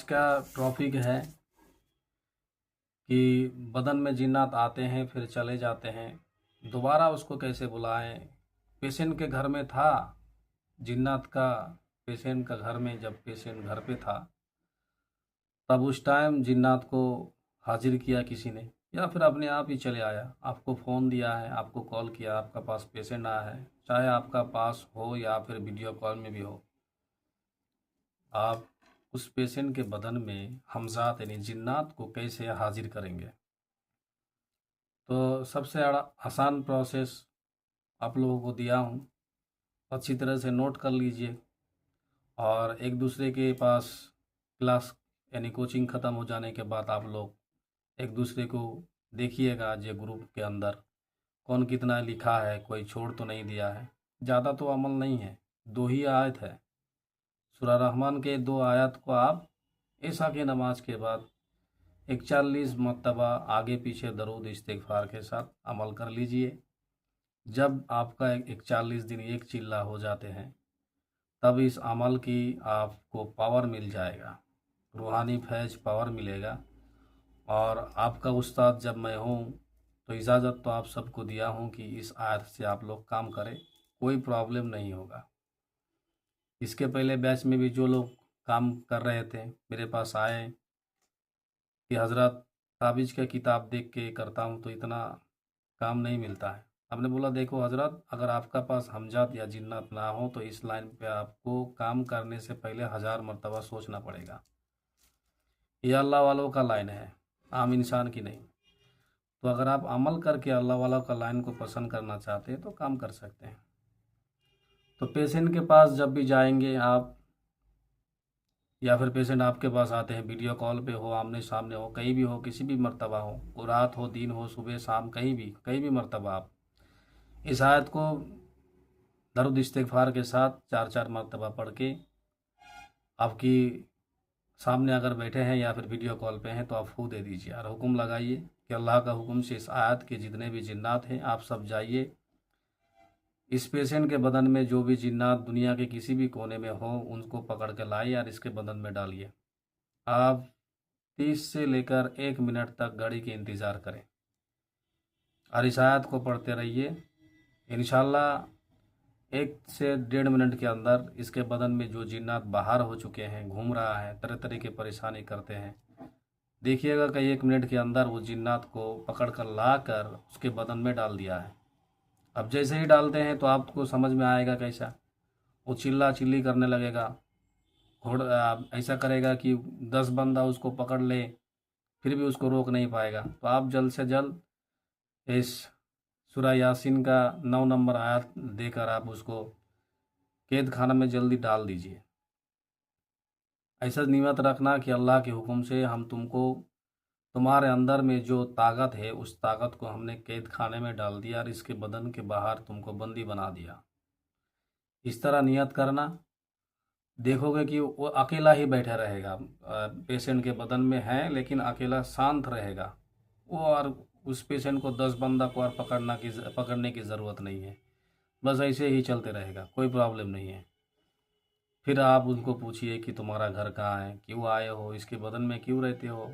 आज का टॉपिक है कि बदन में जिन्नात आते हैं फिर चले जाते हैं, दोबारा उसको कैसे बुलाएं। पेशेंट के घर में था जिन्नात का, पेशेंट का घर में जब पेशेंट घर पे था तब उस टाइम जिन्नात को हाजिर किया किसी ने, या फिर अपने आप ही चले आया। आपको फ़ोन दिया है, आपको कॉल किया, आपका पास पेशेंट आया है, चाहे आपका पास हो या फिर वीडियो कॉल में भी हो, आप उस पेशेंट के बदन में हमज़ात यानी जिन्नात को कैसे हाजिर करेंगे। तो सबसे आसान प्रोसेस आप लोगों को दिया हूँ, अच्छी तरह से नोट कर लीजिए। और एक दूसरे के पास क्लास यानी कोचिंग ख़त्म हो जाने के बाद आप लोग एक दूसरे को देखिएगा, जो ग्रुप के अंदर कौन कितना लिखा है, कोई छोड़ तो नहीं दिया है। ज़्यादा तो अमल नहीं है, 2 ही आयत है सूरह रहमान के। 2 आयत को आप इशा की नमाज के बाद 41 मरतबा आगे पीछे दरूद इस्तिग़फ़ार के साथ अमल कर लीजिए। जब आपका 41 दिन एक चिल्ला हो जाते हैं तब इस अमल की आपको पावर मिल जाएगा, रूहानी फैज़ पावर मिलेगा। और आपका उस्ताद जब मैं हूँ तो इजाज़त तो आप सबको दिया हूँ कि इस आयत से आप लोग काम करें, कोई प्रॉब्लम नहीं होगा। इसके पहले बैच में भी जो लोग काम कर रहे थे मेरे पास आए कि हज़रत ताबीज़ का किताब देख के करता हूँ तो इतना काम नहीं मिलता है। आपने बोला देखो हज़रत, अगर आपका पास हमजात या जिन्नात ना हो तो इस लाइन पे आपको काम करने से पहले 1000 मरतबा सोचना पड़ेगा। ये अल्लाह वालों का लाइन है, आम इंसान की नहीं। तो अगर आप अमल करके अल्लाह वालों का लाइन को पसंद करना चाहते हैं तो काम कर सकते हैं। तो पेशेंट के पास जब भी जाएंगे आप, या फिर पेशेंट आपके पास आते हैं, वीडियो कॉल पे हो, आमने सामने हो, कहीं भी हो, किसी भी मर्तबा हो, वो रात हो, दिन हो, सुबह शाम, कहीं भी मर्तबा आप इस आयत को दरूद इस्तिग़फ़ार के साथ 4-4 मरतबा पढ़ के आपकी सामने अगर बैठे हैं या फिर वीडियो कॉल पे हैं तो आप फूँ दे दीजिए और हुक्म लगाइए कि अल्लाह का हुक्म से इस आयत के जितने भी जिन्नात हैं आप सब जाइए, इस पेशेंट के बदन में जो भी जिन्नात दुनिया के किसी भी कोने में हो उनको पकड़ के लाइए और इसके बदन में डालिए। आप 30 से लेकर 1 मिनट तक घड़ी के इंतज़ार करें और इस आयत को पढ़ते रहिए। इंशाल्लाह 1 से 1.5 मिनट के अंदर इसके बदन में जो जिन्नात बाहर हो चुके हैं, घूम रहा है, तरह तरह की परेशानी करते हैं, देखिएगा कि 1 मिनट के अंदर वो जिन्नात को पकड़ कर ला कर उसके बदन में डाल दिया है। अब जैसे ही डालते हैं तो आपको समझ में आएगा कैसा, वो चिल्ला चिल्ली करने लगेगा, ऐसा करेगा कि 10 बंदा उसको पकड़ ले फिर भी उसको रोक नहीं पाएगा। तो आप जल्द से जल्द इस सूरह यासीन का 9 नंबर आयत देकर आप उसको कैद खाना में जल्दी डाल दीजिए। ऐसा नियत रखना कि अल्लाह के हुक्म से हम तुमको, तुम्हारे अंदर में जो ताकत है उस ताकत को हमने कैद खाने में डाल दिया और इसके बदन के बाहर तुमको बंदी बना दिया। इस तरह नियत करना, देखोगे कि वो अकेला ही बैठा रहेगा, पेशेंट के बदन में है लेकिन अकेला शांत रहेगा वो, और उस पेशेंट को 10 बंदा को और पकड़ने की ज़रूरत नहीं है, बस ऐसे ही चलते रहेगा, कोई प्रॉब्लम नहीं है। फिर आप उनको पूछिए कि तुम्हारा घर कहाँ है, क्यों आए हो, इसके बदन में क्यों रहते हो।